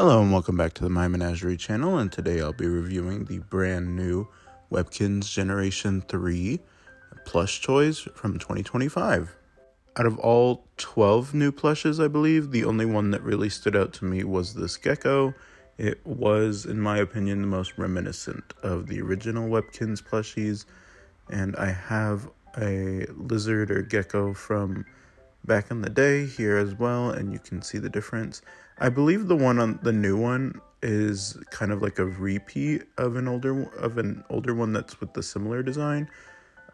Hello and welcome back to the My Menagerie channel, and today I'll be reviewing the brand new Webkinz Generation 3 plush toys from 2025. Out of all 12 new plushes, I believe, the only one that really stood out to me was this gecko. It was, in my opinion, the most reminiscent of the original Webkinz plushies, and I have a lizard or gecko from back in the day here as well, and you can see the difference. I believe the new one is kind of like a repeat of an older one that's with the similar design.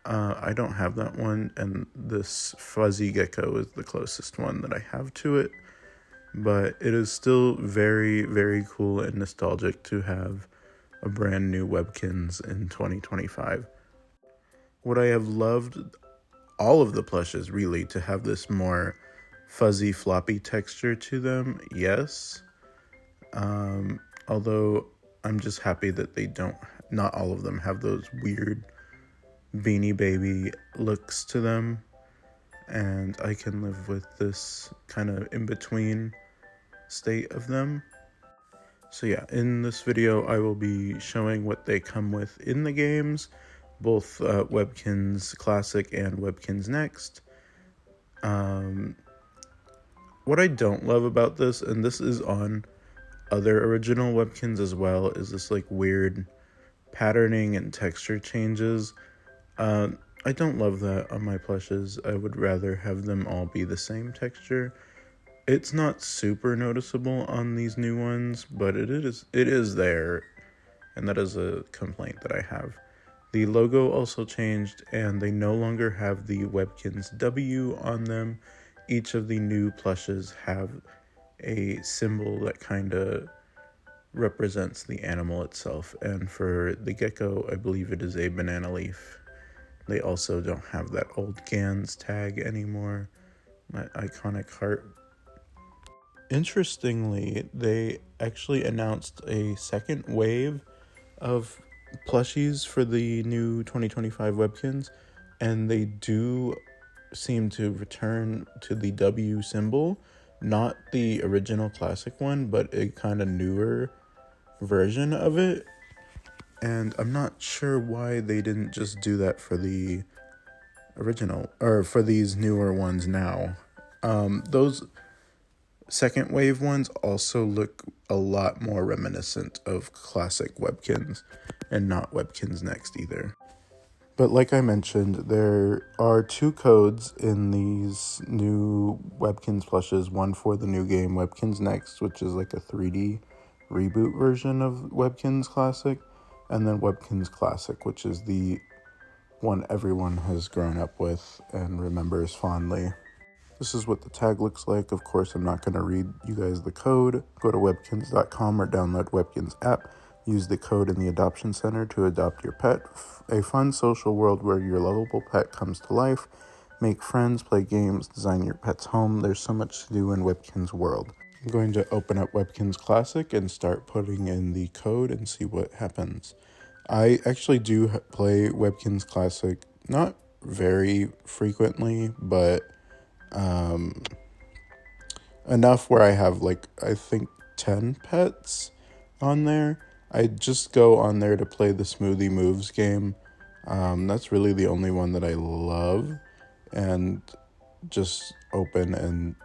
I don't have that one, and this fuzzy gecko is the closest one that I have to it, but it is still very, very cool and nostalgic to have a brand new Webkinz in 2025. What I have loved all of the plushes, really, to have this more fuzzy, floppy texture to them, yes. Although I'm just happy that not all of them have those weird Beanie Baby looks to them, and I can live with this kind of in-between state of them. So yeah, in this video I will be showing what they come with in the games, both Webkinz Classic and Webkinz Next. What I don't love about this, and this is on other original Webkinz as well, is this like weird patterning and texture changes. I don't love that on my plushes. I would rather have them all be the same texture. It's not super noticeable on these new ones, but it is there, and that is a complaint that I have. The logo also changed, and they no longer have the Webkinz W on them. Each of the new plushes have a symbol that kind of represents the animal itself, and for the gecko, I believe it is a banana leaf. They also don't have that old Gans tag anymore, that iconic heart. Interestingly, they actually announced a second wave of plushies for the new 2025 Webkinz, and they do seem to return to the W symbol, not the original classic one, but a kind of newer version of it. And I'm not sure why they didn't just do that for the original, or for these newer ones now. Those second wave ones also look a lot more reminiscent of classic Webkinz, and not Webkinz Next either. But like I mentioned, there are two codes in these new Webkinz plushes. One for the new game Webkinz Next, which is like a 3D reboot version of Webkinz Classic, and then Webkinz Classic, which is the one everyone has grown up with and remembers fondly. This is what the tag looks like. Of course, I'm not going to read you guys the code. Go to webkinz.com or download Webkinz app. Use the code in the adoption center to adopt your pet. A fun social world where your lovable pet comes to life. Make friends, play games, design your pet's home. There's so much to do in Webkinz world. I'm going to open up Webkinz Classic and start putting in the code and see what happens. I actually do play Webkinz Classic, not very frequently, but enough where I have I think 10 pets on there. I just go on there to play the Smoothie Moves game. That's really the only one that I love, and just open and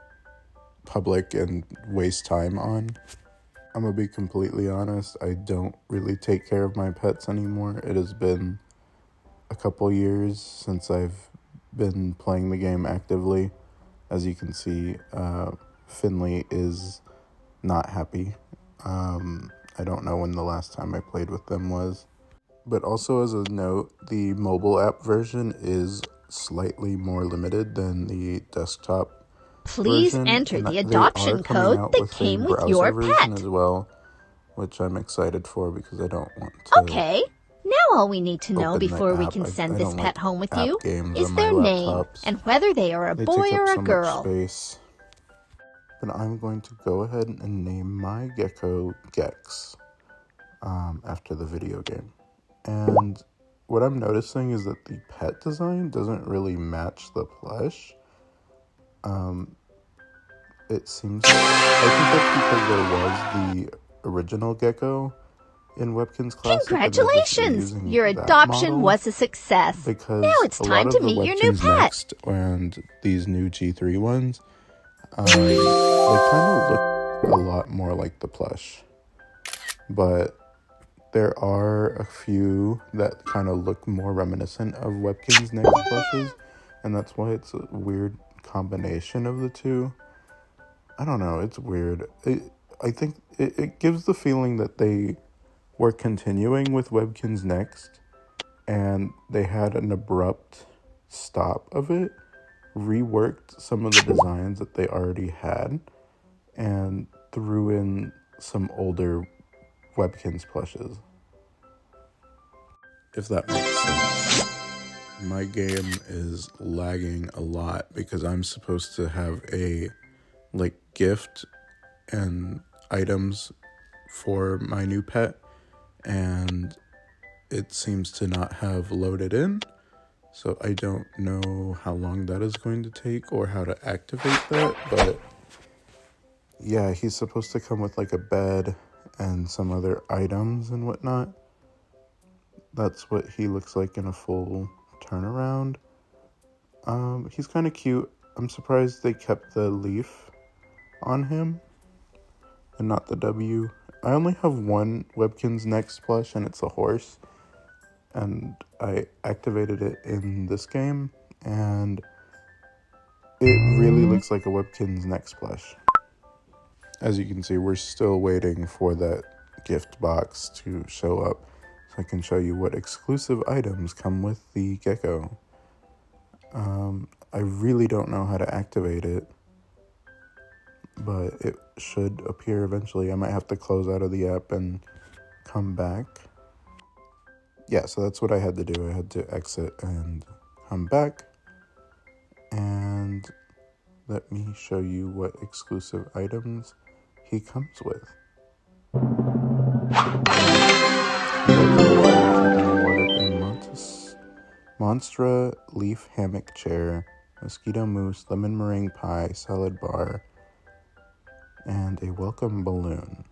public and waste time on. I'm gonna be completely honest, I don't really take care of my pets anymore. It has been a couple years since I've been playing the game actively. As you can see, Finley is not happy. I don't know when the last time I played with them was. But also as a note, the mobile app version is slightly more limited than the desktop Please version. enter And the they adoption are coming code out that with came a with browser your version pet. as well, which I'm excited for because I don't want to. Okay, now all we need to know before we can send this pet home with you is their name and whether they are a boy or a girl. Much space. But I'm going to go ahead and name my gecko Gex after the video game. And what I'm noticing is that the pet design doesn't really match the plush. it seems like, I think that's because there was the original gecko in Webkinz Classic. Congratulations! Your adoption was a success. Because now it's time to meet your new pet. Next and these new G3 ones, they kind of look a lot more like the plush. But there are a few that kind of look more reminiscent of Webkinz Next plushes, and that's why it's a weird combination of the two. I don't know, it's weird. I think it gives the feeling that they were continuing with Webkinz Next, and they had an abrupt stop of it, reworked some of the designs that they already had, and threw in some older Webkinz plushes. If that makes sense. My game is lagging a lot because I'm supposed to have a gift and items for my new pet, and it seems to not have loaded in, so I don't know how long that is going to take or how to activate that. But yeah, he's supposed to come with a bed and some other items and whatnot. That's what he looks like in a full turnaround. He's kind of cute. I'm surprised they kept the leaf on him and not the W. I only have one Webkinz Next plush, and it's a horse, and I activated it in this game, and it really looks like a Webkinz Next plush. As you can see, we're still waiting for that gift box to show up so I can show you what exclusive items come with the gecko. I really don't know how to activate it, but it should appear eventually. I might have to close out of the app and come back. Yeah, so that's what I had to do. I had to exit and come back. And let me show you what exclusive items he comes with. Monstra leaf hammock chair, mosquito mousse, lemon meringue pie, salad bar, and a welcome balloon.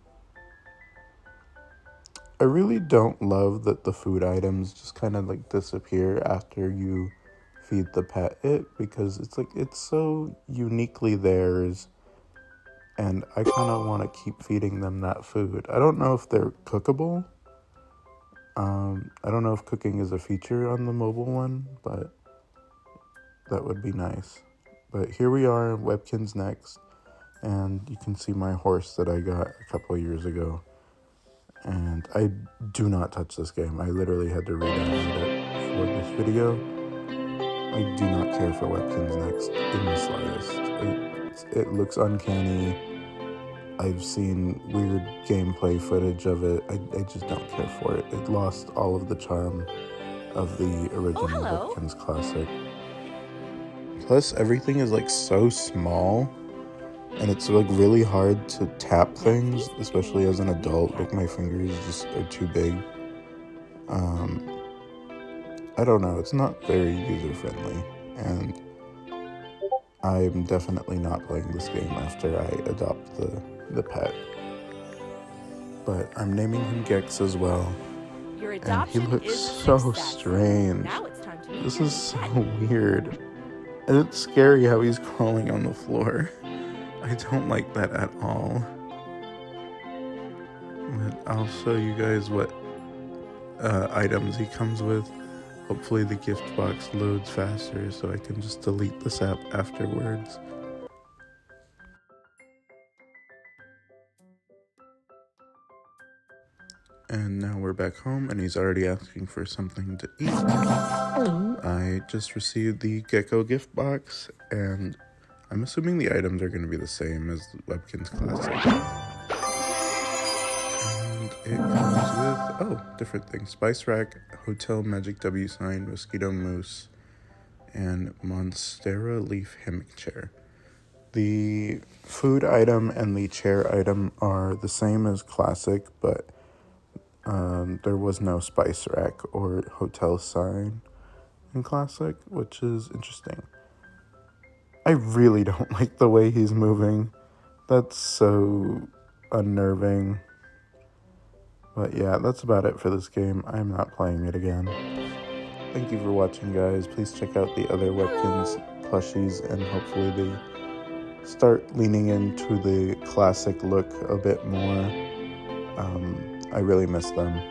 I really don't love that the food items just kind of disappear after you feed the pet it, because it's so uniquely theirs, and I kind of want to keep feeding them that food. I don't know if they're cookable. I don't know if cooking is a feature on the mobile one, but that would be nice. But here we are, Webkinz Next, and you can see my horse that I got a couple of years ago. And I do not touch this game. I literally had to re-download it for this video. I do not care for Webkinz Next in the slightest. It looks uncanny. I've seen weird gameplay footage of it. I just don't care for it. It lost all of the charm of the original Webkinz Classic. Plus, everything is so small, and it's really hard to tap things, especially as an adult. My fingers just are too big. I don't know. It's not very user friendly, and I'm definitely not playing this game after I adopt the pet. But I'm naming him Gex as well. And he looks so strange. This is so weird. And it's scary how he's crawling on the floor. I don't like that at all. But I'll show you guys what items he comes with. Hopefully the gift box loads faster so I can just delete this app afterwards. And now we're back home, and he's already asking for something to eat. I just received the Gecko gift box, and I'm assuming the items are going to be the same as Webkinz Classic. And it comes with, different things. Spice Rack, Hotel Magic W Sign, Mosquito Mousse, and Monstera Leaf Hammock Chair. The food item and the chair item are the same as Classic, but there was no Spice Rack or Hotel Sign in Classic, which is interesting. I really don't like the way he's moving. That's so unnerving. But yeah, that's about it for this game. I'm not playing it again. Thank you for watching, guys. Please check out the other Webkinz plushies, and hopefully they start leaning into the classic look a bit more. I really miss them.